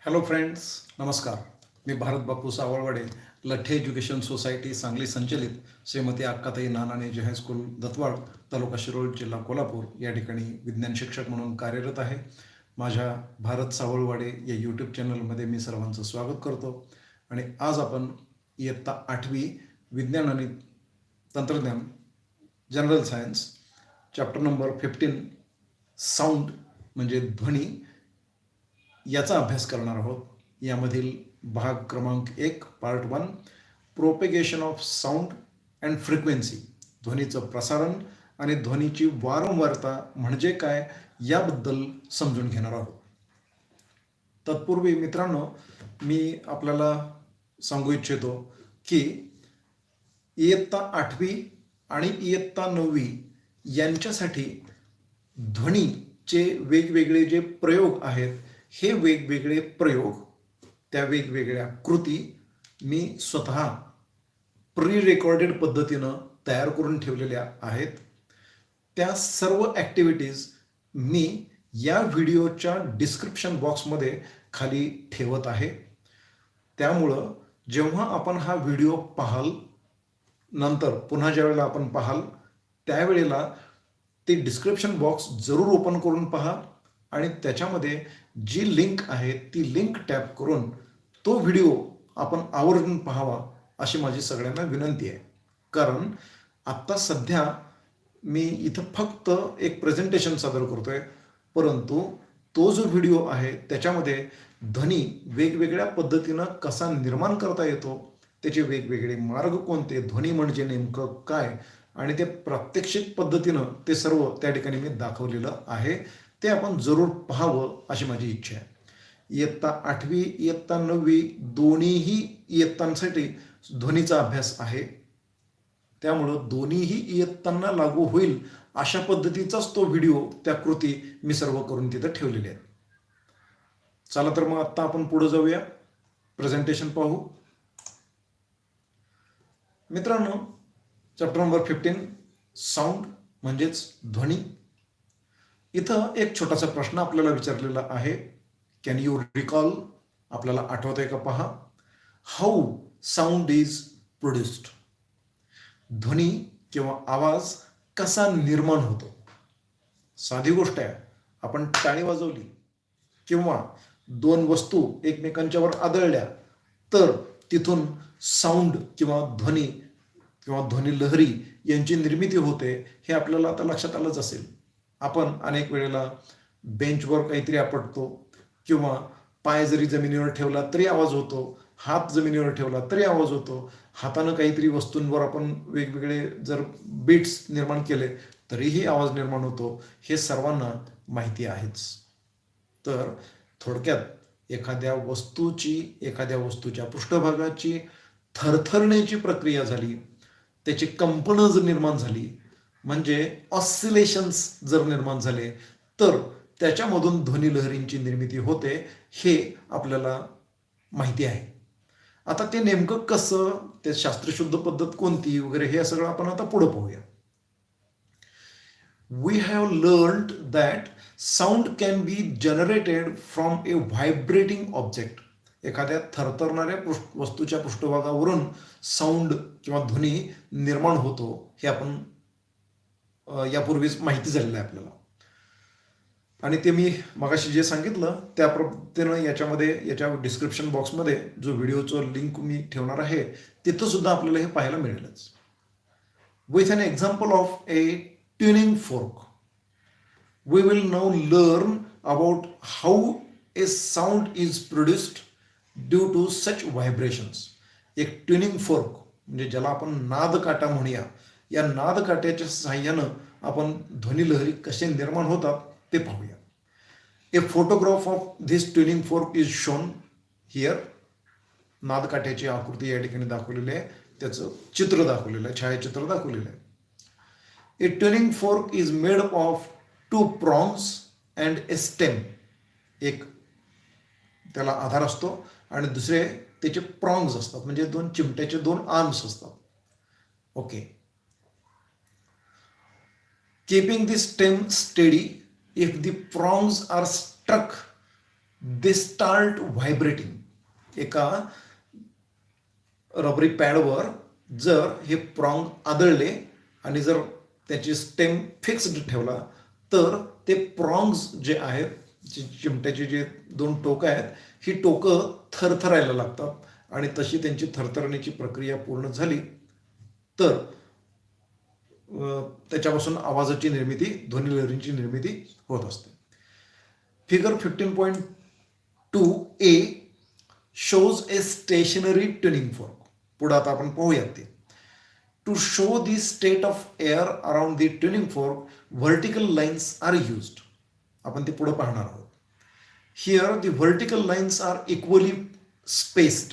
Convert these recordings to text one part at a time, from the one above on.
Hello friends, नमस्कार. मी भारत बापू Savalwade, Latthe education society Sangli संचलित श्रीमती अक्काताई नानाने जे हायस्कूल दत्तवाड, तालुका शिरोळ, जिल्हा कोल्हापूर या ठिकाणी विज्ञान शिक्षक म्हणून कार्यरत आहे. माझ्या भारत सावळवाडे या यूट्यूब चॅनलमध्ये मी सर्वांचं स्वागत करतो. आणि आज आपण इयत्ता 8वी विज्ञान आणि तंत्रज्ञान general science chapter number 15 sound म्हणजे ध्वनी याचा अभ्यास करणार आहोत. यामधील भाग क्रमांक 1 part 1 propagation of sound and frequency, ध्वनीचं प्रसारण आणि ध्वनीची वारंवारता म्हणजे काय याबद्दल समजून घेणार आहोत. तत्पूर्वी मित्रांनो, मी आपल्याला सांगू इच्छितो की इयत्ता 8वी आणि इयत्ता 9वी यांच्यासाठी ध्वनीचे वेगवेगळे जे प्रयोग आहेत, हे वेगवेगळे प्रयोग, त्या वेगवेगळ्या कृती मी स्वतः प्री रेकॉर्डेड पद्धतीनं तयार करून ठेवलेल्या आहेत. त्या सर्व ॲक्टिव्हिटीज मी या व्हिडिओच्या डिस्क्रिप्शन बॉक्समध्ये खाली ठेवत आहे. त्यामुळं जेव्हा आपण हा व्हिडिओ पाहाल, नंतर पुन्हा ज्यावेळेला आपण पाहाल त्यावेळेला ते डिस्क्रिप्शन बॉक्स जरूर ओपन करून पहा आणि त्याच्यामध्ये जी लिंक आहे ती लिंक टॅप करून तो व्हिडिओ आपण आवर्जून पाहावा अशी माझी सगळ्यांना विनंती आहे. कारण आत्ता सध्या मी इथं फक्त एक प्रेझेंटेशन सादर करतोय, परंतु तो जो व्हिडिओ आहे त्याच्यामध्ये ध्वनी वेगवेगळ्या पद्धतीनं कसा निर्माण करता येतो, त्याचे वेगवेगळे मार्ग कोणते, ध्वनी म्हणजे नेमकं काय, आणि ते प्रात्यक्षिक पद्धतीनं ते सर्व त्या ठिकाणी मी दाखवलेलं आहे. ते आपण जरूर पाहावं अशी माझी इच्छा आहे. इयत्ता 8वी इयत्ता 9वी दोन्हीही इयत्तांसाठी ध्वनीचा अभ्यास आहे. त्यामुळं दोन्हीही इयत्तांना लागू होईल अशा पद्धतीचाच तो व्हिडिओ, त्या कृती मी सर्व करून तिथं ठेवलेली आहे. चला तर मग आत्ता आपण पुढे जाऊया, प्रेझेंटेशन पाहू. मित्रांनो, चॅप्टर नंबर 15 साऊंड म्हणजेच ध्वनी. इथं एक छोटासा प्रश्न आपल्याला विचारलेला आहे. Can you recall? आपल्याला आठवतंय का पहा. How sound is produced? ध्वनी किंवा आवाज कसा निर्माण होतो? साधी गोष्ट आहे. आपण टाळी वाजवली किंवा दोन वस्तू एकमेकांच्यावर आदळल्या तर तिथून साऊंड किंवा ध्वनी किंवा ध्वनी लहरी यांची निर्मिती होते, हे आपल्याला आता लक्षात आलंच असेल. आपण अनेक वेळेला बेंचवर काहीतरी आपटतो किंवा पाय जरी जमिनीवर ठेवला तरी आवाज होतो, हात जमिनीवर ठेवला तरी आवाज होतो, हातानं काहीतरी वस्तूंवर आपण वेगवेगळे जर बीट्स निर्माण केले तरीही आवाज निर्माण होतो. हे सर्वांना माहिती आहेच. तर थोडक्यात एखाद्या वस्तूच्या पृष्ठभागाची थरथरण्याची प्रक्रिया झाली, त्याची कंपनं जर निर्माण झाली, म्हणजे ऑसिलेशन्स जर निर्माण झाले, तर त्याच्यामधून ध्वनी लहरींची निर्मिती होते, हे आपल्याला माहिती आहे. आता ते नेमकं कसं, ते शास्त्रशुद्ध पद्धत कोणती वगैरे, हे सगळं आपण आता पुढे पाहूया. We have learned that sound can be generated from a vibrating object. एखाद्या थरथरणाऱ्या वस्तूच्या पृष्ठभागावरून साऊंड किंवा ध्वनी निर्माण होतो, हे आपण यापूर्वीच माहिती झालेलं आहे आपल्याला. आणि ते मी मगाशी जे सांगितलं त्या पद्धतीनं याच्या डिस्क्रिप्शन बॉक्समध्ये जो व्हिडिओचं लिंक मी ठेवणार आहे तिथं सुद्धा आपल्याला हे पाहायला मिळेलच. With an example of A tuning fork, we will now learn about how a sound is produced due to such vibrations. एक ट्युनिंग फोर्क म्हणजे ज्याला आपण नादकाटा म्हणूया, या नादकाट्याच्या सहाय्यानं आपण ध्वनी लहरी कसे निर्माण होतात ते पाहूया. A photograph of this tuning fork is shown here. नादकाट्याची आकृती या ठिकाणी दाखवलेली आहे, त्याचं चित्र दाखवलेलं आहे, छायाचित्र दाखवलेलं आहे. A tuning fork is made of 2 prongs and a stem. एक त्याला आधार असतो आणि दुसरे त्याचे प्रॉंग्स असतात, म्हणजे 2 चिमट्याचे 2 आर्म्स असतात. Okay. Keeping the stem steady, if the prongs are struck they start vibrating. एका रबरी पॅडवर जर हे प्रॉंग आदळले आणि जर त्याची स्टेम फिक्स्ड ठेवला तर ते प्रॉंग्स जे आहेत, चिमट्याचे जे 2 टोकं आहेत, ही टोकं थरथरायला लागतात आणि तशी त्यांची थरथरण्याची प्रक्रिया पूर्ण झाली तर त्याच्यापासून आवाजाची निर्मिती, ध्वनिलहरींची निर्मिती होत असते. Figure 15.2a shows a stationary tuning fork. पुढे आता आपण पाहूयात ते. To show the state of air around the tuning fork, vertical lines are used. आपण ते पुढे पाहणार आहोत. Here the vertical lines are equally spaced.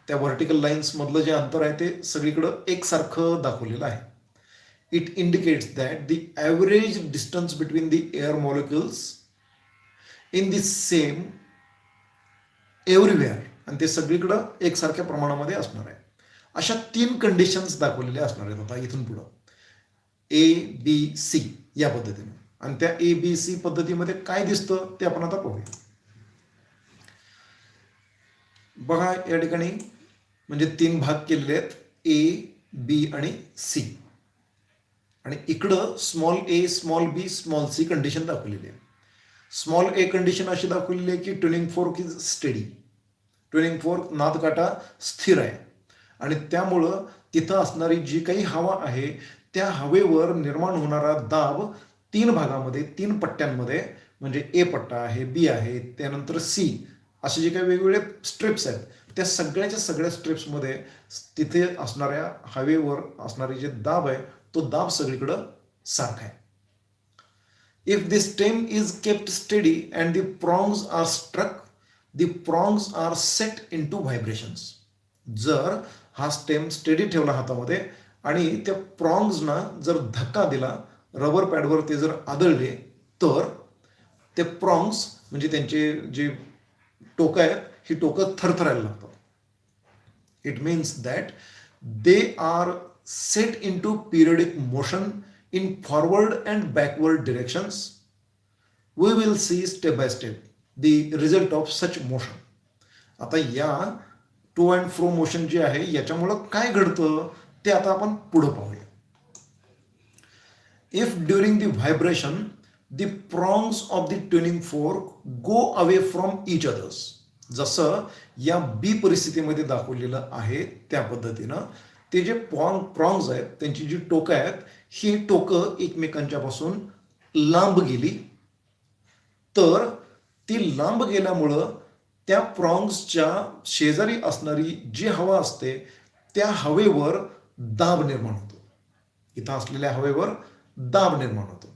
त्या व्हर्टिकल लाईन्स मधलं जे अंतर आहे ते सगळीकडं एकसारखं दाखवलेलं आहे. It indicates that the average distance between the air molecules in the same everywhere, आणि ते सगळीकडं एकसारख्या प्रमाणामध्ये असणार आहे. अशा 3 कंडिशन्स दाखवलेल्या असणार आहेत आता इथून पुढं ABC या पद्धतीने. आणि त्या ABC पद्धतीमध्ये काय दिसतं ते आपण आता पाहूया. बघा या ठिकाणी म्हणजे 3 भाग केलेले आहेत, A, B आणि C. आणि इकडं small a, small b, small c condition दाखवलेली आहे. स्मॉल a कंडिशन अशी दाखवलेली आहे की ट्युनिंग फोर्क इज स्टेडी. ट्युनिंग फोर्क नादकाटा स्थिर आहे आणि त्यामुळं तिथं असणारी जी काही हवा आहे त्या हवेवर निर्माण होणारा दाब 3 भागामध्ये, 3 पट्ट्यांमध्ये, म्हणजे ए पट्टा आहे, बी आहे, त्यानंतर सी, असे जे काही वेगवेगळे स्ट्रिप्स आहेत त्या सगळ्याच्या सगळ्या स्ट्रिप्समध्ये तिथे असणाऱ्या हवेवर असणारी जे दाब आहे तो दाब सगळीकडं सारखा आहे. If the stem is kept steady and the prongs are struck, the prongs are set into vibrations. जर हा स्टेम स्टेडी ठेवला हातामध्ये आणि त्या प्रॉंग्सना जर धक्का दिला, रबर पॅडवर ते जर आदळले तर ते प्रॉंग्स म्हणजे त्यांचे जे टोकं आहेत ही टोकं थरथरायला लागतात. It means that they are set into periodic motion in forward and backward directions. We will see step by step the result of such motion. आता या टू अँड फ्रो मोशन जे आहे याच्यामुळं काय घडतं ते आता आपण पुढे पाहूया. If during the vibration the prongs of the tuning fork go away from each others, जसं या बी परिस्थितीमध्ये दाखवलेलं आहे त्या पद्धतीनं ते जे प्रॉंग्स आहेत त्यांची जी टोकं आहेत ही टोकं एकमेकांच्या पासून लांब गेली तर ती लांब गेल्यामुळं त्या प्रॉंग्सच्या शेजारी असणारी जी हवा असते त्या हवेवर दाब निर्माण होतो. इथं असलेल्या हवेवर दाब निर्माण होतो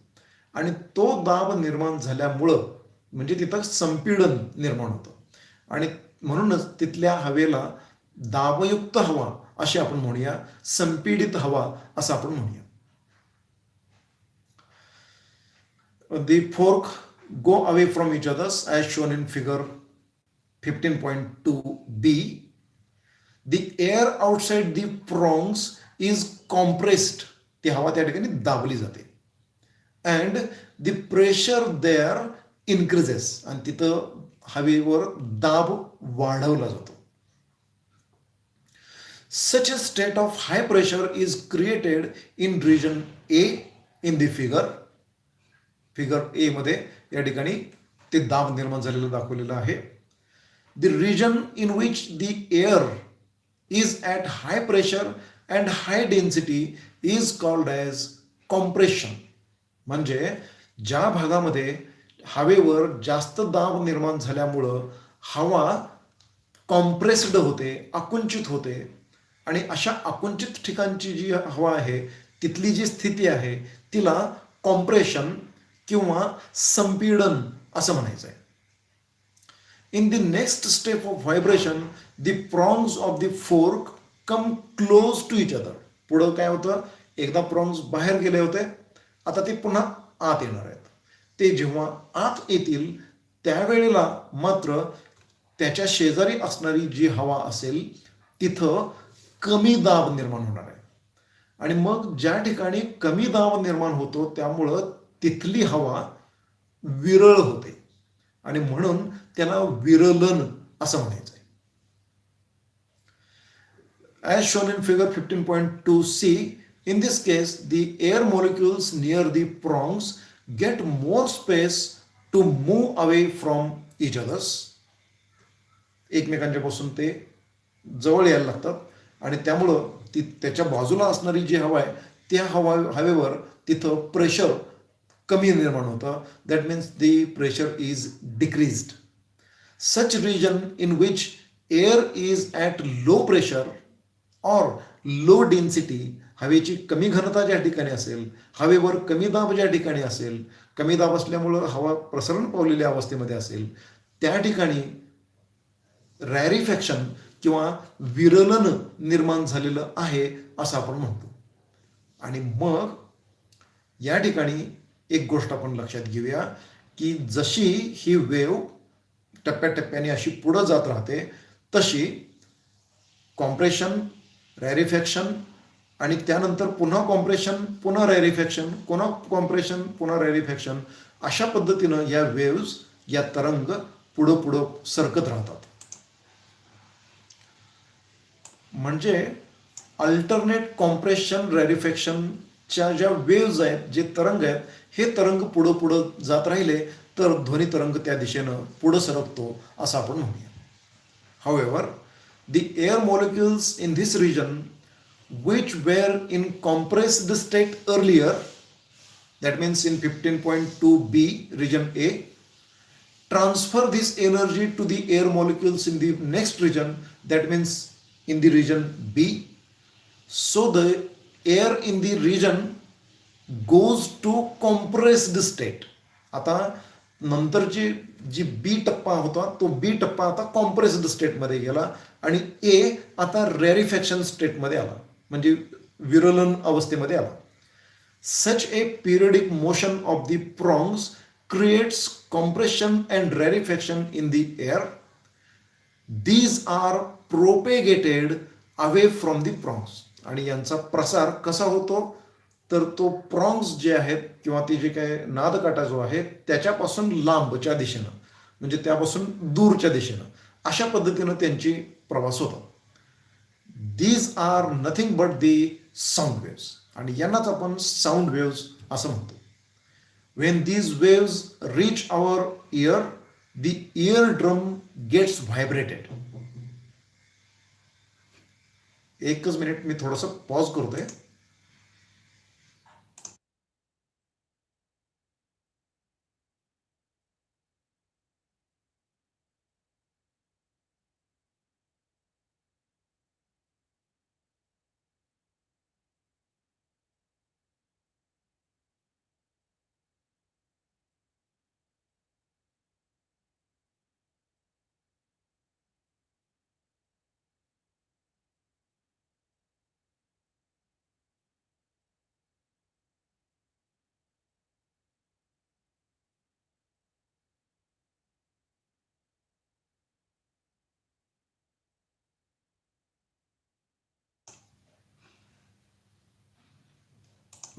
आणि तो दाब निर्माण झाल्यामुळं म्हणजे तिथं संपीडन निर्माण होतं आणि म्हणूनच तिथल्या हवेला दाबयुक्त हवा अशी आपण म्हणूया, संपीडित हवा असं आपण म्हणूया. The fork go away from each others as shown in figure 15.2b. The air outside the prongs is compressed. ती हवा त्या ठिकाणी दाबली जाते. And the pressure there increases. आणि तिथं हवेवर दाब वाढवला जातो. Such a state of high pressure is created in region A in the figure. Figure A मध्ये या ठिकाणी ते दाब निर्माण झालेलं दाखवलेलं आहे. The region in which the air is at high pressure and high density is called as compression. म्हणजे ज्या भागामध्ये हवेवर जास्त दाब निर्माण झाल्यामुळं हवा कॉम्प्रेस्ड होते, आकुंचित होते आणि अशा आकुंचित ठिकाणची जी हवा आहे तिथली जी स्थिती आहे तिला कॉम्प्रेशन किंवा संपीडन असं म्हणायचं आहे. In the next step of vibration the prongs of the fork come close to each other. पुढं काय होतं, एकदा प्रॉंग्स बाहेर गेले होते आता ते पुन्हा आत येणार आहेत. ते जेव्हा आत येतील त्यावेळेला मात्र त्याच्या शेजारी असणारी जी हवा असेल तिथं कमी दाब निर्माण होणार आहे आणि मग ज्या ठिकाणी कमी दाब निर्माण होतो त्यामुळं तिथली हवा विरळ होते आणि म्हणून त्याला विरलन असं म्हणायचं आहे. As shown in figure 15.2c, in this case, the air molecules near the prongs get more space to move away from each others. एकमेकांच्या पासून ते जवळ यायला लागतात आणि त्यामुळं त्याच्या बाजूला असणारी जी हवा आहे त्या हवेवर तिथं प्रेशर कमी निर्माण होतं. That means the pressure is decreased. Such reason in which air is at low pressure or low density, हवेची कमी घनता ज्या ठिकाणी असेल, हवेवर कमी दाब ज्या ठिकाणी असेल, कमी दाब असल्यामुळं हवा प्रसरण पावलेल्या अवस्थेमध्ये असेल, त्या ठिकाणी रॅरिफॅक्शन किंवा विरलन निर्माण झालेलं आहे असं आपण म्हणतो. आणि मग या ठिकाणी एक गोष्ट आपण लक्षात घेऊया की जशी ही वेव्ह टप्प्याटप्प्याने अशी पुढं जात राहते तशी कॉम्प्रेशन, रॅरिफॅक्शन आणि त्यानंतर पुन्हा कॉम्प्रेशन, पुन्हा रॅरिफॅक्शन, पुन्हा कॉम्प्रेशन, पुन्हा रॅरिफॅक्शन, अशा पद्धतीनं या वेव्ज, या तरंग पुढं पुढं सरकत राहतात. म्हणजे अल्टरनेट कॉम्प्रेशन रॅरिफॅक्शनच्या ज्या वेव्ज आहेत, जे तरंग आहेत, हे तरंग पुढं पुढं जात राहिले तर ध्वनी तरंग त्या दिशेनं पुढं सरकतो असं आपण म्हणूया. However, the air molecules in this region which were in compressed state earlier, that means in 15.2b region A, transfer this energy to the air molecules in the next region, that means in the region B. So the air in the region goes to compressed state. आता नंतरची G B टप्पा होता तो बी टप्पा आता compressed स्टेटमध्ये गेला आणि ए आता रॅरिफॅक्शन स्टेटमध्ये आला, म्हणजे विरलन अवस्थेमध्ये आला. Such a periodic motion of the prongs creates compression and rarefaction in the air. These are propagated away from the prongs. आणि यांचा प्रसार कसा होतो तर तो प्रॉंग्स जे आहेत किंवा ती जे काय नादकाटा जो आहे त्याच्यापासून लांबच्या दिशेनं, म्हणजे त्यापासून दूरच्या दिशेनं, अशा पद्धतीनं त्यांची प्रवास होतो. These are nothing but the sound waves. आणि यांनाच आपण साऊंड वेव्स असं म्हणतो. When these waves reach our ear, the ear drum gets vibrated. एकच मिनिट, मी थोडंसं पॉज करतोय.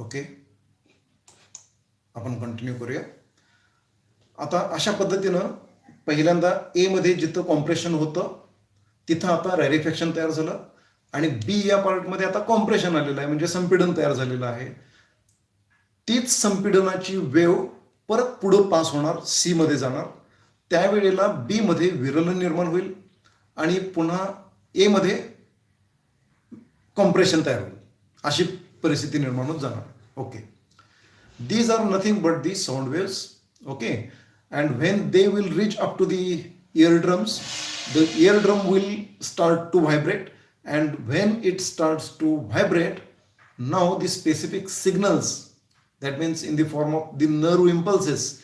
ओके, आपण कंटिन्यू करूया. आता अशा पद्धतीनं पहिल्यांदा ए मध्ये जिथं कॉम्प्रेशन होतं तिथं आता रॅरिफॅक्शन तयार झालं आणि बी या पार्टमध्ये आता कॉम्प्रेशन आलेलं आहे, म्हणजे संपीडन तयार झालेलं आहे. तीच संपीडनाची वेव्ह परत पुढं पास होणार, सी मध्ये जाणार. त्यावेळेला बी मध्ये विरलन निर्माण होईल आणि पुन्हा ए मध्ये कॉम्प्रेशन तयार होईल, अशी परिस्थिती निर्माण होत जाणार. Okay, these are nothing but the sound waves. Okay, and when they will reach up to the eardrums, the eardrum will start to vibrate, and when it starts to vibrate, now the specific signals, that means in the form of the nerve impulses,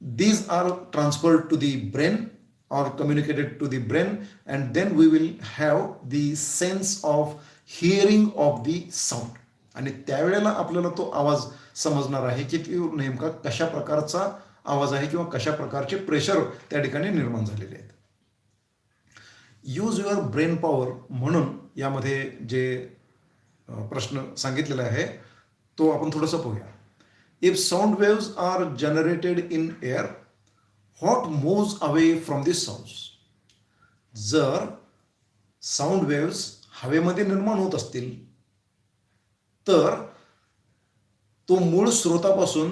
these are transferred to the brain or communicated to the brain, and then we will have the sense of hearing of the sound. आणि त्यावेळेला आपल्याला तो आवाज समजणार आहे की नेमका कशा प्रकारचा आवाज आहे किंवा कशा प्रकारचे प्रेशर त्या ठिकाणी निर्माण झालेले आहेत. यूज युअर ब्रेन पॉवर म्हणून यामध्ये जे प्रश्न सांगितलेला आहे तो आपण थोडंसं पाहूया. If sound waves are generated in air, what moves away from this sounds. जर साऊंड वेव्स हवेमध्ये निर्माण होत असतील तर तो मूळ स्रोतापासून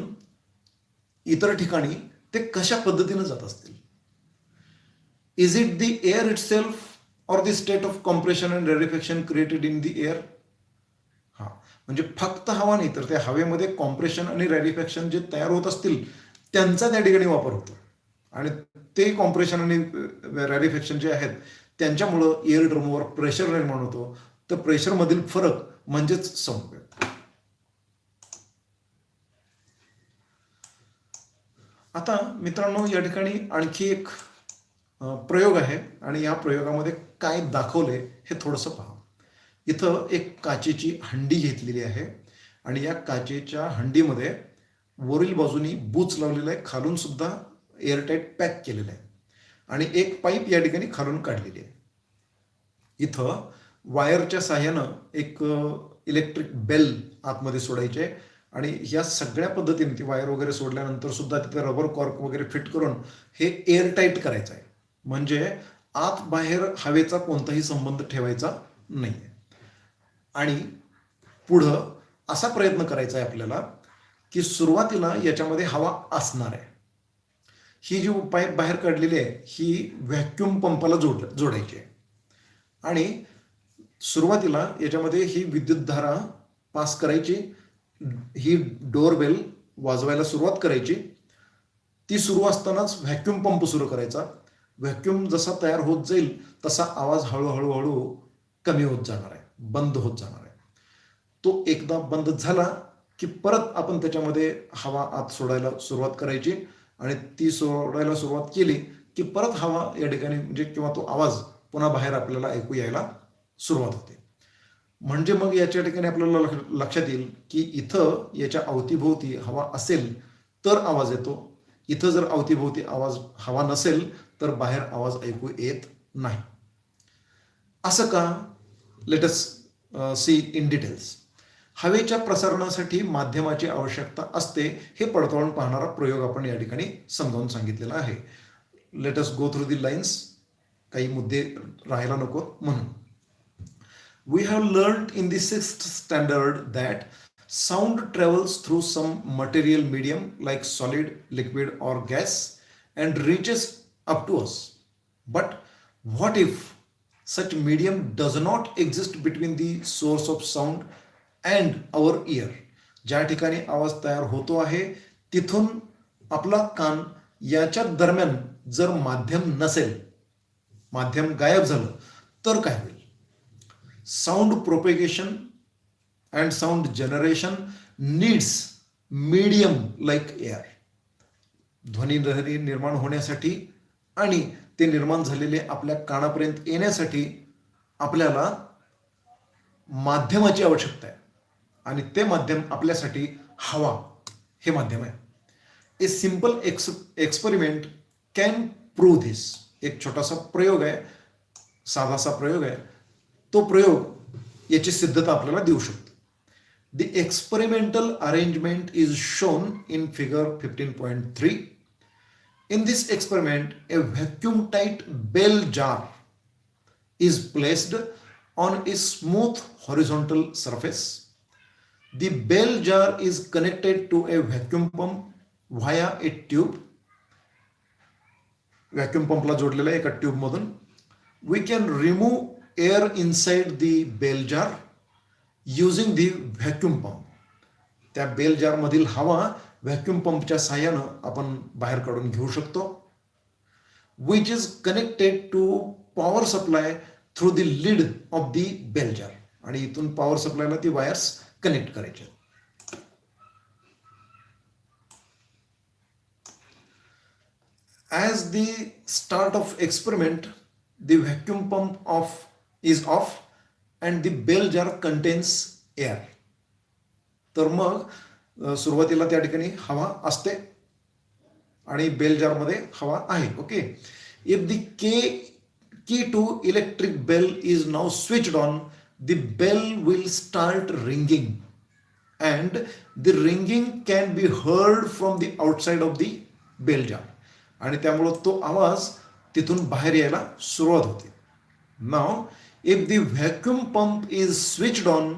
इतर ठिकाणी ते कशा पद्धतीने जात असतील. Is it the air itself or the state of compression and rarefaction created in the air. हा, म्हणजे फक्त हवा नाही तर त्या हवेमध्ये कॉम्प्रेशन आणि रॅरिफॅक्शन जे तयार होत असतील त्यांचा त्या ठिकाणी वापर होतो. आणि ते कॉम्प्रेशन आणि रॅरिफॅक्शन जे आहेत त्यांच्यामुळं एअर ड्रमवर प्रेशर निर्माण होतो. तर प्रेशरमधील फरक म्हणजेच साऊंड वेव्ह. आता मित्रांनो, या ठिकाणी आणखी एक प्रयोग आहे आणि या प्रयोगामध्ये काय दाखवले हे थोडंसं पहा. इथं एक काचेची हंडी घेतलेली आहे आणि या काचेच्या हंडीमध्ये वरील बाजूनी बूच लावलेला आहे, खालून सुद्धा एअरटाईट पॅक केलेलं आहे आणि एक पाईप या ठिकाणी खालून काढलेली आहे. इथं वायरच्या साह्यानं एक इलेक्ट्रिक बेल आतमध्ये सोडायचे आणि ह्या सगळ्या पद्धतीने ती वायर वगैरे सोडल्यानंतर सुद्धा तिथे रबर कॉर्क वगैरे फिट करून हे एअरटाईट करायचं आहे. म्हणजे आत बाहेर हवेचा कोणताही संबंध ठेवायचा नाही आहे. आणि पुढं असा प्रयत्न करायचा आहे आपल्याला की सुरुवातीला याच्यामध्ये हवा असणार आहे. ही जी पाईप बाहेर काढलेली आहे ही व्हॅक्यूम पंपाला जोडायची आहे आणि सुरुवातीला याच्यामध्ये ही विद्युतधारा पास करायची. ही डोरबेल वाजवायला सुरुवात करायची. ती सुरू असतानाच व्हॅक्यूम पंप सुरू करायचा. व्हॅक्यूम जसा तयार होत जाईल तसा आवाज हळूहळू हळू कमी होत जाणार आहे, बंद होत जाणार आहे. तो एकदा बंद झाला की परत आपण त्याच्यामध्ये हवा आत सोडायला सुरुवात करायची आणि ती सोडायला सुरुवात केली की परत हवा या ठिकाणी म्हणजे किंवा तो आवाज पुन्हा बाहेर आपल्याला ऐकू यायला सुरुवात होते. म्हणजे मग याच्या ठिकाणी आपल्याला लक्षात येईल की इथं याच्या अवतीभोवती हवा असेल तर आवाज येतो, इथं जर अवतीभोवती हवा नसेल तर बाहेर आवाज ऐकू येत नाही. असं का? Let us see in details. हवेच्या प्रसारणासाठी माध्यमाची आवश्यकता असते हे पडताळून पाहणारा प्रयोग आपण या ठिकाणी समजावून सांगितलेला आहे. Let us go through the lines. काही मुद्दे राहायला नको म्हणून. We have learned in the 6th standard that sound travels through some material medium like solid, liquid or gas and reaches up to us. But what if such medium does not exist between the source of sound and our ear? ज्या ठिकाणी आवाज तयार होतो आहे तिथून आपला कान याच्या दरम्यान जर माध्यम नसेल, माध्यम गायब झालं तर काय होईल? Sound propagation and sound generation needs medium like air. ध्वनी लहरी निर्माण होण्यासाठी आणि ते निर्माण झालेले आपल्या कानापर्यंत येण्यासाठी आपल्याला माध्यमाची आवश्यकता आहे आणि ते माध्यम आपल्यासाठी हवा हे माध्यम आहे. A simple experiment can prove this. एक छोटासा प्रयोग आहे, साधासा प्रयोग आहे. तो प्रयोग याची सिद्धता आपल्याला देऊ शकतो. The experimental arrangement is shown in figure 15.3. In this experiment, a vacuum-tight bell jar is placed on a smooth horizontal surface. The bell jar is connected to a vacuum pump via a tube. Vacuum pump ला जोडलेला एका tube मधून. We can remove air inside the bell jar using the vacuum pump. त्या bell जार मधील हवा vacuum पंपच्या साह्यानं आपण बाहेर काढून घेऊ शकतो. Which is connected to power supply through the lead of the bell jar. आणि इथून पॉवर सप्लायला ती वायर्स कनेक्ट करायचे. As the start of experiment the vacuum pump is off and the bell jar contains air. तर मग सुरुवातीला त्या ठिकाणी हवा असते आणि बेल जार मध्ये हवा आहे. Okay. If the key to electric bell is now switched on, the bell will start ringing and the ringing can be heard from the outside of the bell jar. आणि त्यामुळं तो आवाज तिथून बाहेर यायला सुरुवात होते. Now if the vacuum pump is switched on,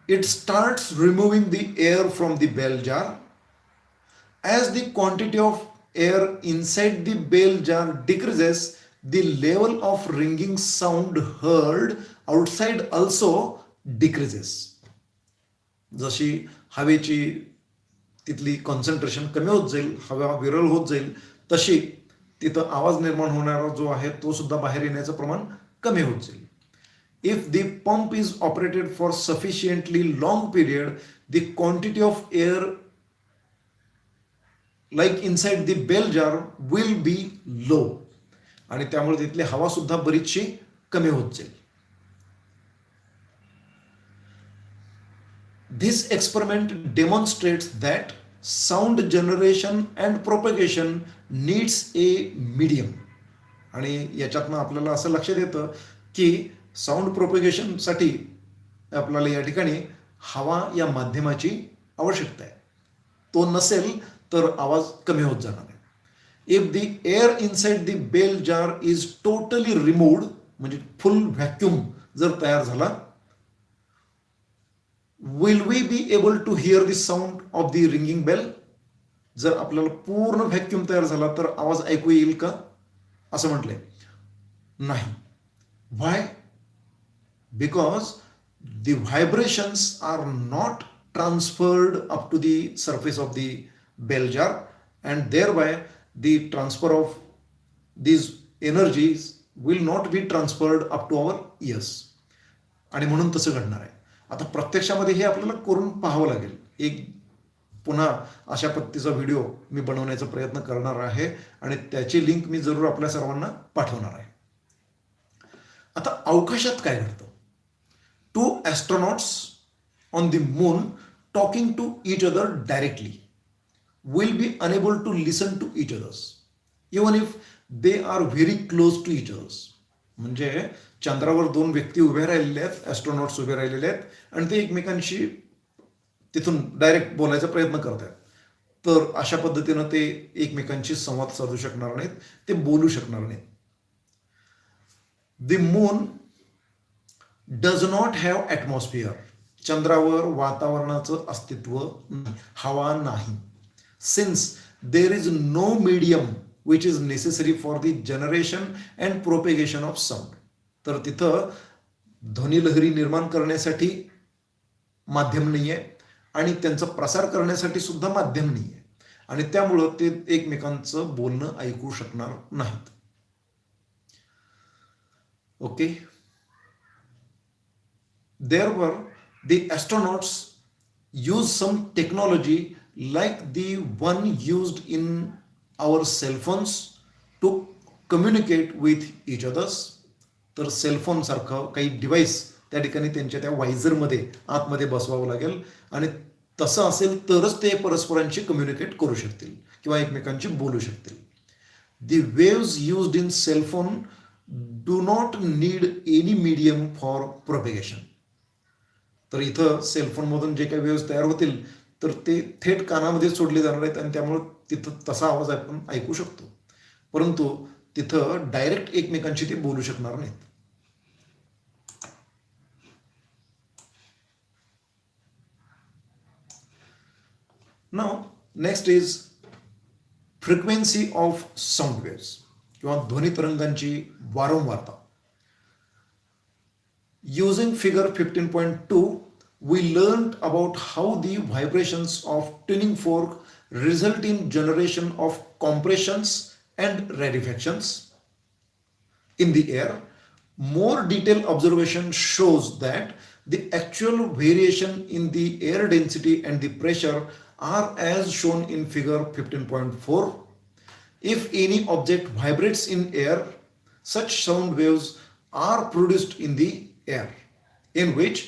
it starts removing the air from the bell jar. As the quantity of air inside the bell jar decreases, the level of ringing sound heard outside also decreases. जशी हवेची तिथली concentration कमी होत जाईल, हवा विरल होत जाईल, तशी तिथं आवाज निर्माण होणारा जो आहे तो सुद्धा बाहेर येण्याचं प्रमाण कमी होत जाईल. If the pump is operated for sufficiently long period, the quantity of air like inside the bell jar will be low. आणि त्यामुळे तिथली हवा सुद्धा बरीचशी कमी होत जाईल. This experiment demonstrates that sound generation and propagation needs a medium. आणि याच्यातनं आपल्याला असं लक्षात येतं की साऊंड प्रोपेगेशनसाठी आपल्याला या ठिकाणी हवा या माध्यमाची आवश्यकता आहे. तो नसेल तर आवाज कमी होत जाणार आहे. If the air inside the bell jar is totally removed, म्हणजे फुल व्हॅक्यूम जर तयार झाला, will we be able to hear the sound of the ringing bell. जर आपल्याला पूर्ण व्हॅक्यूम तयार झाला तर आवाज ऐकू येईल का, असं म्हटलंय. नाही. व्हाय? Because the vibrations are not transferred up to the surface of the bell jar, and thereby the transfer of these energies will not be transferred up to our ears. आणि म्हणून तसं घडणार आहे. आता प्रत्यक्षामध्ये हे आपल्याला करून पाहावं लागेल. एक पुन्हा अशा पद्धतीचा व्हिडिओ मी बनवण्याचा प्रयत्न करणार आहे आणि त्याची लिंक मी जरूर आपल्या सर्वांना पाठवणार आहे. आता अवकाशात काय घडतं? Two astronauts on the moon talking to each other directly will be unable to listen to each other even if they are very close to each other. म्हणजे चंद्रावर दोन व्यक्ती उभे राहिलेले आहेत, ॲस्ट्रॉनॉट्स उभे राहिलेले आहेत आणि ते एकमेकांशी तिथून डायरेक्ट बोलायचा प्रयत्न करत आहेत. तर अशा पद्धतीनं ते एकमेकांशी संवाद साधू शकणार नाहीत, ते बोलू शकणार नाहीत. The moon does not have atmosphere. चंद्रावर वातावरणाचं अस्तित्व नाही, हवा नाही. Since there is no medium which is necessary for the generation and propagation of sound. तर तिथं ध्वनिलहरी निर्माण करण्यासाठी माध्यम नाही आहे आणि त्यांचा प्रसार करण्यासाठी सुद्धा माध्यम नाही आहे, आणि त्यामुळं ते एकमेकांचं बोलणं ऐकू शकणार नाहीत. Okay. Therefore, the astronauts use some technology like the one used in our cell phones to communicate with each others. तर सेलफोन सारखं काही डिव्हाइस त्या ठिकाणी त्यांच्या त्या वायझरमध्ये आतमध्ये बसवावं लागेल, आणि तसं असेल तरच ते परस्परांशी कम्युनिकेट करू शकतील किंवा एकमेकांशी बोलू शकतील. The waves used in cell phone do not need any medium for propagation. तर इथं सेलफोनमधून जे काही वेव्स तयार होतील तर ते थेट कानामध्ये सोडले जाणार आहेत, आणि त्यामुळे तिथं तसा आवाज आपण ऐकू शकतो, परंतु तिथं डायरेक्ट एकमेकांशी ते बोलू शकणार नाहीत. Now next is frequency of sound waves किंवा ध्वनी तरंगांची वारंवारता. Using figure 15.2, we learned about how the vibrations of tuning fork result in generation of compressions and rarefactions in the air. More detailed observation shows that the actual variation in the air density and the pressure are as shown in figure 15.4. If any object vibrates in air, such sound waves are produced in the air, in which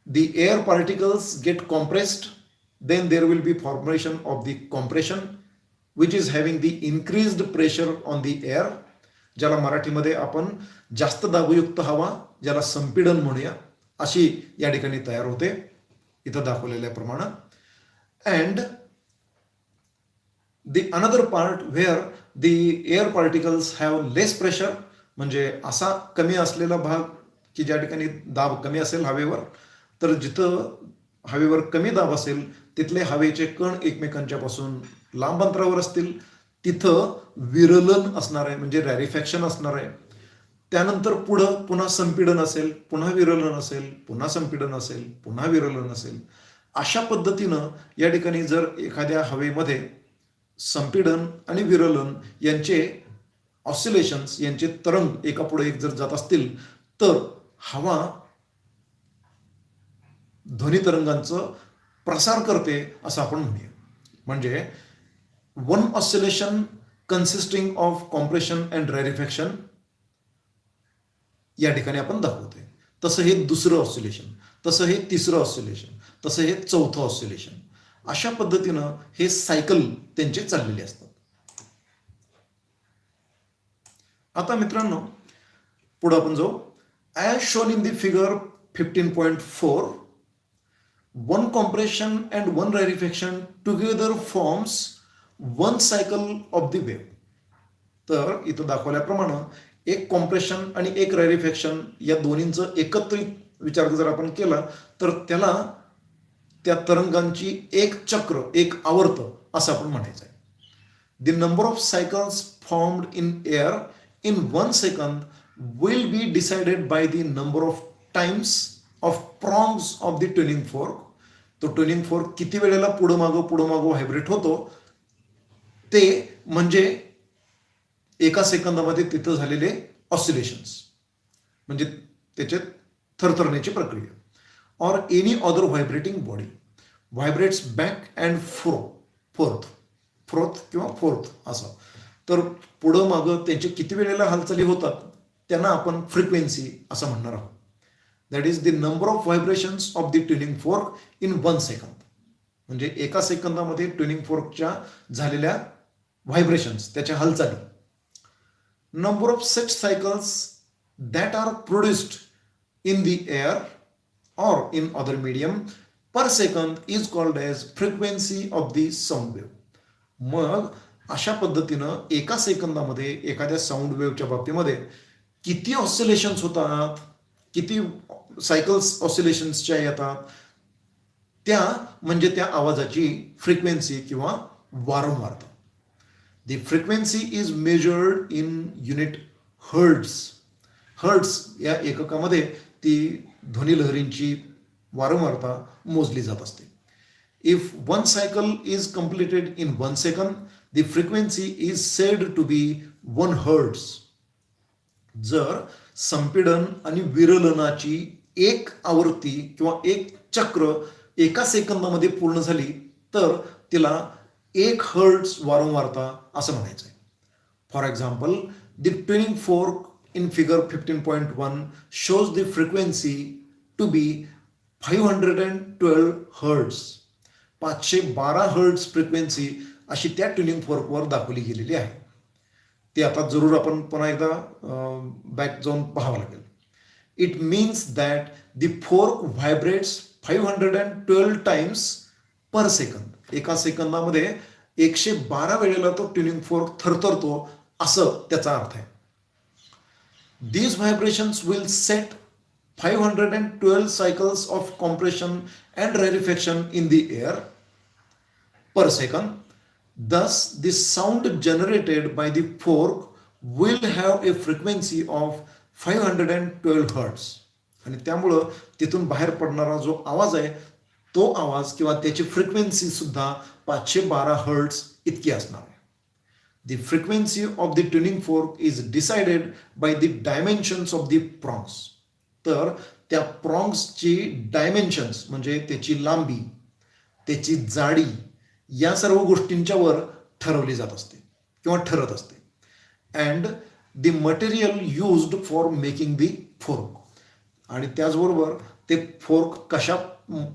the air particles get compressed. Then there will be formation of the compression, which is having the increased pressure on the air. ज्याला मराठीमध्ये आपण जास्त दाबयुक्त हवा, ज्याला संपीडन म्हणूया, अशी या ठिकाणी तयार होते इथं दाखवलेल्या प्रमाणे. And The another part where the air particles have less pressure, म्हणजे असा कमी असलेला भाग की ज्या ठिकाणी दाब कमी असेल हवेवर, तर जिथं हवेवर कमी दाब असेल तिथले हवेचे कण एकमेकांच्या पासून लांब अंतरावर असतील, तिथं विरलन असणार आहे, म्हणजे रॅरिफॅक्शन असणार आहे. त्यानंतर पुढं पुन्हा संपीडन असेल, पुन्हा विरलन असेल, पुन्हा संपीडन असेल, पुन्हा विरलन असेल. अशा पद्धतीनं या ठिकाणी जर एखाद्या हवेमध्ये संपीडन आणि विरलन यांचे ऑसिलेशन्स, यांचे तरंग एकापुढे एक जर जात असतील, तर हवा ध्वनी तरंगांचं प्रसार करते असं आपण म्हणूया. म्हणजे one oscillation consisting of compression and rarefaction या ठिकाणी आपण दाखवतोय. तसं हे दुसरं ऑसिलेशन, तसं हे तिसरं ऑसिलेशन, तसं हे चौथं ऑसिलेशन. अशा पद्धतीनं हे सायकल त्यांचे चाललेले असतात. आता मित्रांनो पुढे आपण जाऊ. As shown in the figure 15.4, one compression and one rarefaction together forms one cycle of the wave. तर इथं दाखवल्याप्रमाणे एक कॉम्प्रेशन आणि एक रॅरिफॅक्शन या दोन्हींचं एकत्रित विचार जर आपण केला तर त्याला त्या तरंगांची एक चक्र, एक आवर्त असं आपण म्हणायचं आहे. The number of cycles formed in air in 1 second will be decided by the number of times of prongs of the tuning fork. तो ट्युनिंग फोर्क किती वेळेला पुढं मागं व्हायब्रेट होतो ते म्हणजे एका सेकंदामध्ये तिथं झालेले ऑसिलेशन्स, म्हणजे त्याचे थरथरण्याची प्रक्रिया. और any other vibrating body vibrates back and fourth किंवा फोर्थ असं. तर पुढं मागं त्यांचे किती वेळेला हालचाली होतात त्यांना आपण फ्रिक्वेन्सी असं म्हणणार आहोत. That is the number of vibrations of the tuning fork in 1 second. म्हणजे एका सेकंदामध्ये ट्युनिंग फोर्कच्या झालेल्या व्हायब्रेशन्स, त्याच्या हालचाली. Number of such cycles that are produced in the air or in other medium per second is called as frequency of the sound wave. मग अशा पद्धतीनं एका सेकंदामध्ये एखाद्या साऊंड वेव्हच्या बाबतीमध्ये किती ऑसिलेशन्स होतात, किती सायकल्स ऑसिलेशन्सच्या येतात, त्या म्हणजे त्या आवाजाची फ्रिक्वेन्सी किंवा वारंवारता. The frequency is measured in unit hertz. Hertz या एककामध्ये ती ध्वनिलहरींची वारंवारता मोजली जात असते. If one cycle is completed in 1 second, the frequency is said to be 1 hertz. जर संपीडन आणि विरलनाची एक आवर्ती किंवा एक चक्र एका सेकंदामध्ये पूर्ण झाली तर तिला 1 हर्ट्ज वारंवारता असं म्हणायचं आहे. For example, the tuning fork in figure 15.1 shows the frequency to be 512 hertz. 512 hertz frequency अशी त्या ट्युनिंग फोर्कवर दाखवली गेलेली आहे. ते आता जरूर आपण पुन्हा एकदा बॅक जाऊन पाहावं लागेल. It means that the fork vibrates 512 times per second. एका सेकंदामध्ये 112 वेळेला तो ट्युनिंग फोर्क थरथरतो असं त्याचा अर्थ आहे. These vibrations will set 512 cycles of compression and rarefaction in the air per second. Thus, the sound generated by the fork will have a frequency of 512 hertz. आणि त्यामुळं तिथून बाहेर पडणारा जो आवाज आहे तो आवाज किंवा त्याची फ्रिक्वेन्सी सुद्धा 512 हर्ट्ज इतकी असणार आहे. The frequency of the tuning fork is decided by the dimensions of the prongs. तर त्या प्रॉंग्सची डायमेन्शन्स म्हणजे त्याची लांबी, त्याची जाडी या सर्व गोष्टींच्यावर ठरवली जात असते किंवा ठरत असते. And the material used for making the fork. आणि त्याचबरोबर ते फोर्क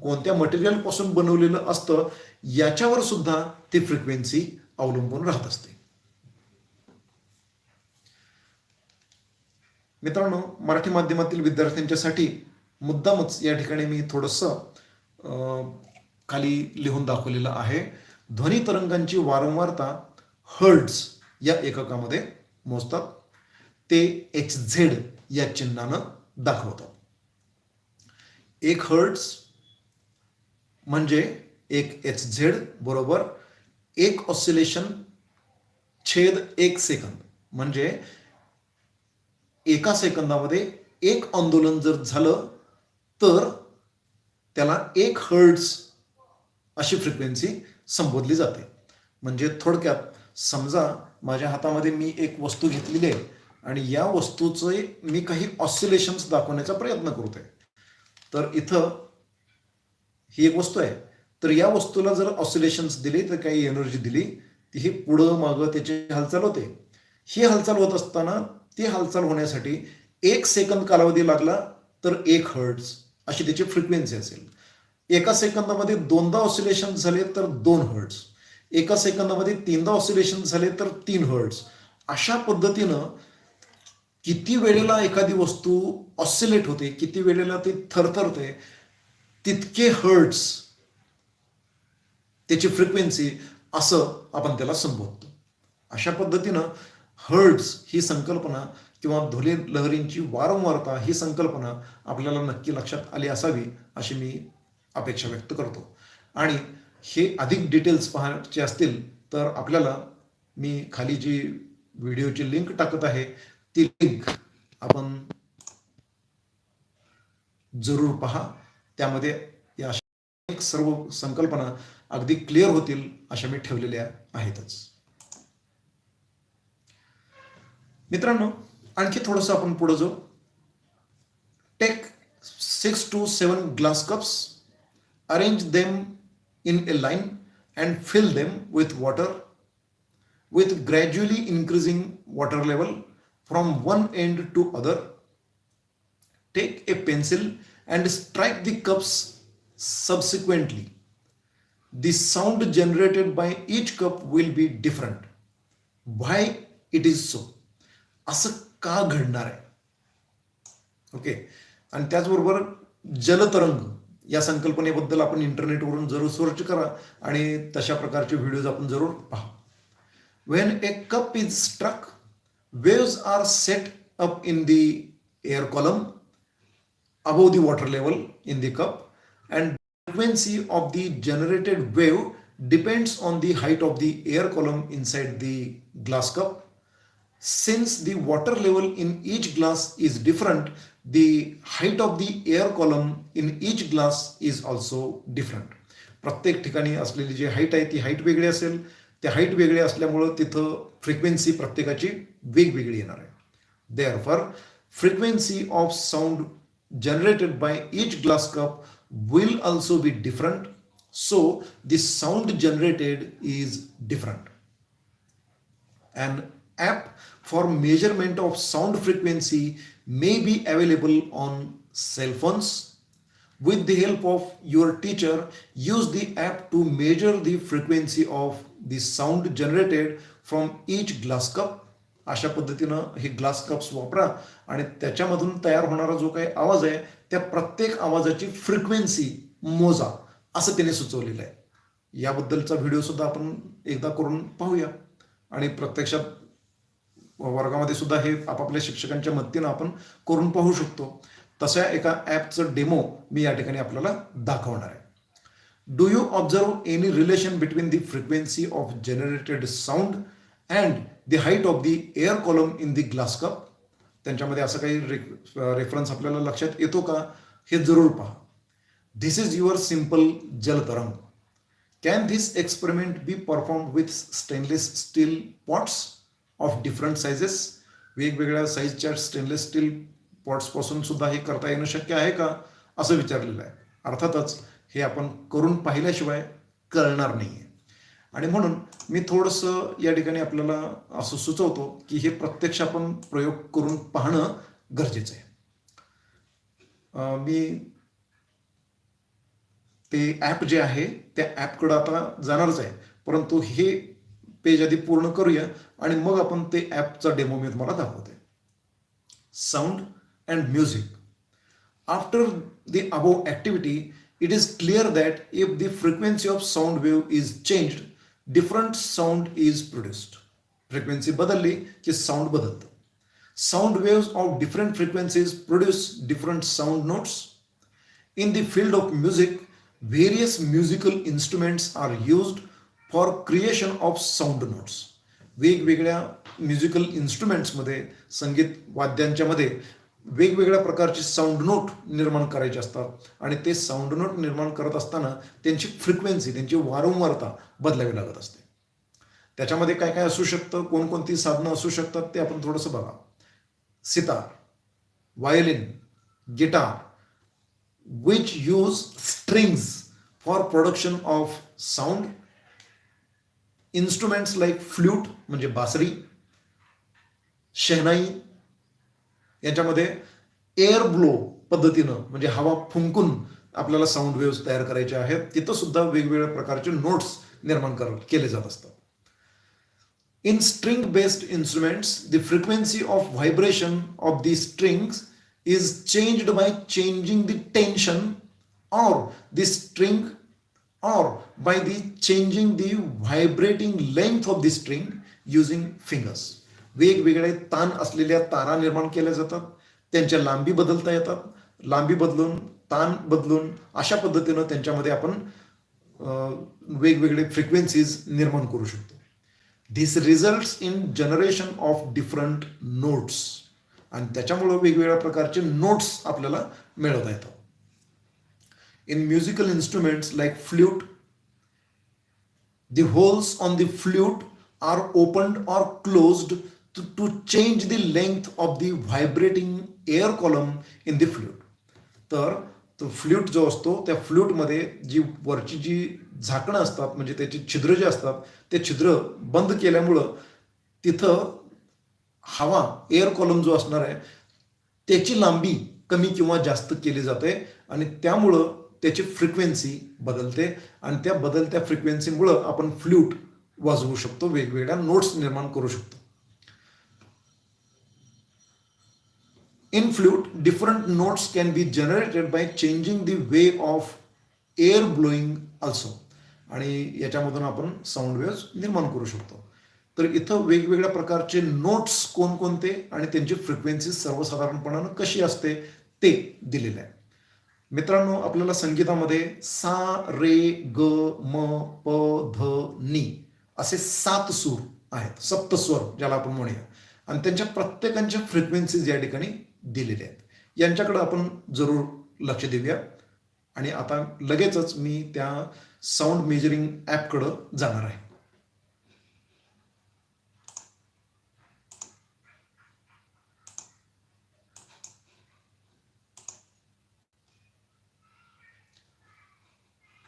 कोणत्या मटेरियलपासून बनवलेलं असतं याच्यावर सुद्धा ती फ्रिक्वेन्सी अवलंबून राहत असते. मित्रांनो, मराठी माध्यमातील विद्यार्थ्यांच्यासाठी मुद्दामच या ठिकाणी मी थोडंसं खाली लिहून दाखवलेलं आहे. ध्वनी तरंगांची वारंवारता हर्ट्झ या एककामध्ये मोजतात. ते HZ या चिन्हानं दाखवतात. 1 हर्ट्झ म्हणजे 1 HZ बरोबर 1 ऑसिलेशन छेद 1 सेकंद, म्हणजे एका सेकंदामध्ये 1 आंदोलन जर झालं तर त्याला 1 हर्ट्झ अशी फ्रिक्वेन्सी संबोधली जाते. म्हणजे थोडक्यात समजा माझ्या हातामध्ये मी एक वस्तू घेतलेली आहे आणि या वस्तूचे मी काही ऑसिलेशन्स दाखवण्याचा प्रयत्न करतोय. तर इथं ही एक वस्तू आहे, तर या वस्तूला जर ऑसिलेशन्स दिले, तर काही एनर्जी दिली, ती ही पुढं मागं त्याची हालचाल होते. ही हालचाल होत असताना ती हालचाल होण्यासाठी 1 सेकंद कालावधी लागला तर 1 हर्ट्झ अशी त्याची फ्रिक्वेन्सी असेल. एका सेकंदामध्ये 2दा ऑसिलेशन झाले तर 2 हर्ट्झ, एका सेकंदामध्ये 3दा ऑसिलेशन झाले तर 3 हर्ट्झ. अशा पद्धतीनं किती वेळेला एखादी वस्तू ऑसिलेट होते, किती वेळेला ती थरथरते, तितके हर्ट्झ त्याची फ्रिक्वेन्सी असं आपण त्याला संबोधतो. अशा पद्धतीनं हर्ट्झ ही संकल्पना किंवा ध्वनी लहरींची वारंवारता ही संकल्पना आपल्याला नक्की लक्षात आली असावी अशी मी अपेक्षा व्यक्त करतो. आणि हे अधिक डिटेल्स पाहायचे असतील तर आपल्याला मी खाली जी व्हिडिओची लिंक टाकत आहे ती लिंक आपण जरूर पहा. त्यामध्ये या सर्व संकल्पना अगदी क्लिअर होतील अशा मी ठेवलेल्या आहेतच. मित्रांनो, आणखी थोडंसं आपण पुढे जाऊ. Take 6 to 7 glass cups, arrange them in a line and fill them with water with gradually increasing water level from one end to other. Take a pencil and strike the cups subsequently. The sound generated by each cup will be different. Why it is so? असं का घडणार आहे? Okay. आणि त्याचबरोबर जलतरंग या संकल्पनेबद्दल आपण इंटरनेटवरून जरूर सर्च करा आणि तशा प्रकारचे व्हिडिओज आपण जरूर पहा. When a cup is struck, waves are set up in the air column above the water level in the cup, and the frequency of the generated wave depends on the height of the air column inside the glass cup. Since the water level in each glass is different, the height of the air column in each glass is also different. प्रत्येक ठिकाणी असलेली जी height आहे ती height वेगळी असेल. त्या height वेगळी असल्यामुळं तिथं फ्रिक्वेन्सी प्रत्येकाची वेगवेगळी येणार आहे. Therefore, frequency of sound generated by each glass cup will also be different. So, the sound generated is different. An app for measurement of sound frequency may be available on cell phones. With the help of your teacher, use the app to measure the frequency of the sound generated from each glass cup. अशा पद्धतीनं हे glass cups वापरा आणि त्याच्यामधून तयार होणारा जो काही आवाज आहे त्या प्रत्येक आवाजाची फ्रिक्वेन्सी मोजा असं त्याने सुचवलेलं आहे. याबद्दलचा व्हिडिओ सुद्धा आपण एकदा करून पाहूया आणि प्रत्यक्षात वर्गामध्ये सुद्धा हे आपापल्या शिक्षकांच्या मदतीनं आपण करून पाहू शकतो. तशा एका ॲपचं डेमो मी या ठिकाणी आपल्याला दाखवणार आहे. Do you observe any relation between the frequency of generated sound and the height of the air column in the glass cup? त्यांच्यामध्ये असं काही रेफरन्स आपल्याला लक्षात येतो का हे जरूर पहा. This is your simple jaltarang. Can this experiment be perform with stainless steel pots of different sizes? वेगवेगळ्या साईजच्या स्टेनलेस स्टील पॉट्सपासून सुद्धा हे करता येणं शक्य आहे का असं विचारलेलं आहे. अर्थातच हे आपण करून पाहिल्याशिवाय कळणार नाही आहे आणि म्हणून मी थोडंसं या ठिकाणी आपल्याला असं सुचवतो की हे प्रत्यक्ष आपण प्रयोग करून पाहणं गरजेचं आहे. मी ते ॲप जे आहे त्या ॲपकडं आता जाणारच आहे, परंतु हे पेज आधी पूर्ण करूया आणि मग आपण ते ॲपचा डेमो मी तुम्हाला दाखवते. Sound and music. After the above activity, it is clear that if the frequency of sound wave is changed, different sound is produced. Frequency बदलली की साऊंड बदलतं. Sound waves of different frequencies produce different sound notes. In the field of music, various musical instruments are used for creation of sound notes. वेगवेगळ्या musical इन्स्ट्रुमेंट्समध्ये, संगीत वाद्यांच्या मध्ये वेगवेगळ्या प्रकारचे sound note निर्माण करायचे असतात आणि ते साऊंड नोट निर्माण करत असताना त्यांची फ्रिक्वेन्सी, त्यांची वारंवारता बदलावी लागत असते. त्याच्यामध्ये काय काय असू शकतं, कोणकोणती साधनं असू शकतात ते आपण थोडंसं बघा. Sitar, violin, guitar, which use strings for production of sound. Instruments like flute म्हणजे बासरी, शहनाई याच्यामध्ये एअर ब्लो पद्धतीनं म्हणजे हवा फुंकून आपल्याला साऊंड वेव्स तयार करायचे आहेत. तिथं सुद्धा वेगवेगळ्या प्रकारचे नोट्स निर्माण केले जात असतात. In string-based instruments, the frequency of vibration of the strings is changed by changing the tension or the string or by the changing the vibrating length of the string using fingers. वेगवेगळे ताण असलेल्या तारा निर्माण केल्या जातात. त्यांच्या लांबी बदलता येतात. लांबी बदलून, ताण बदलून अशा पद्धतीनं त्यांच्यामध्ये आपण वेगवेगळे फ्रिक्वेन्सीज निर्माण करू शकतो. This results in generation of different notes. आणि त्याच्यामुळे वेगवेगळ्या प्रकारचे नोट्स आपल्याला मिळवता येतात. In musical instruments like flute, the holes on the flute are opened or closed to change the length of the vibrating air column in the flute. तर तो flute जो असतो त्या फ्ल्यूटमध्ये जी वरची जी झाकणं असतात म्हणजे त्याची छिद्र जे असतात ते छिद्र बंद केल्यामुळं तिथं हवा एअर कॉलम जो असणार आहे त्याची लांबी कमी किंवा जास्त केली जाते आणि त्यामुळं त्याची फ्रिक्वेन्सी बदलते आणि त्या बदलत्या फ्रिक्वेन्सीमुळं आपण फ्ल्यूट वाजवू शकतो, वेगवेगळ्या नोट्स निर्माण करू शकतो. In flute, different notes can be generated by changing the way of air blowing also. आणि याच्यामधून आपण साऊंड वेव्स निर्माण करू शकतो. तर इथं वेगवेगळ्या प्रकारचे नोट्स कोणकोणते आणि त्यांची फ्रिक्वेन्सी सर्वसाधारणपणानं कशी असते ते दिलेलं आहे. मित्रांनो, आपल्याला संगीतामध्ये सा, रे, ग, म, प, ध, नी असे 7 सूर आहेत, सप्तस्वर ज्याला आपण म्हणूया. आणि त्यांच्या प्रत्येकांच्या फ्रिक्वेन्सीज या ठिकाणी दिलेले आहेत. यांच्याकडे आपण जरूर लक्ष देऊया. आणि आता लगेचच मी त्या साऊंड मेजरिंग ॲपकडं जाणार आहे.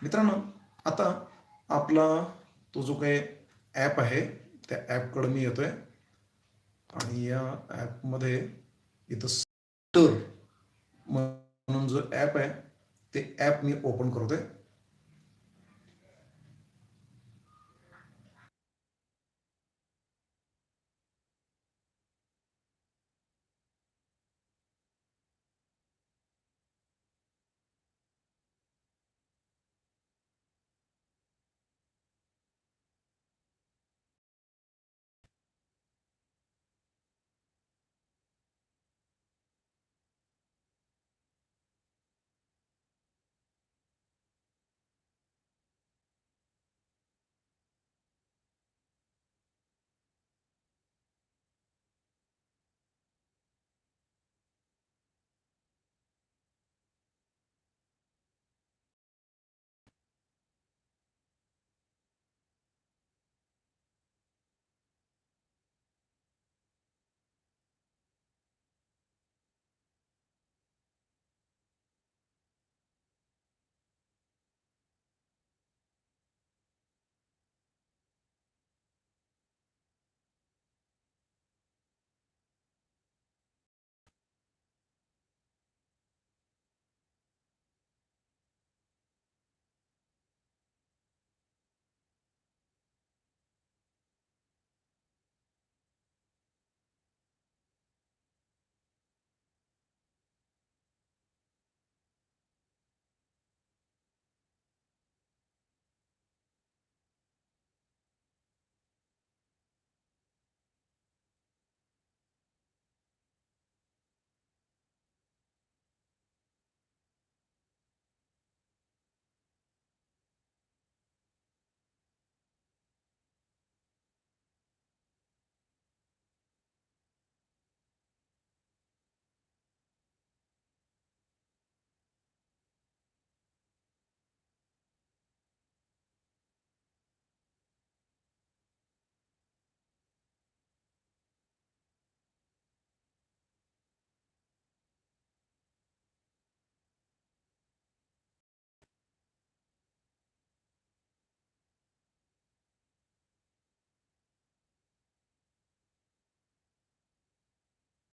मित्रांनो, आता आपला तो जो काही ॲप आहे त्या ॲपकडं मी येतोय आणि या ॲपमध्ये इथं म्हणून जो ॲप आहे ते ॲप मी ओपन करतोय.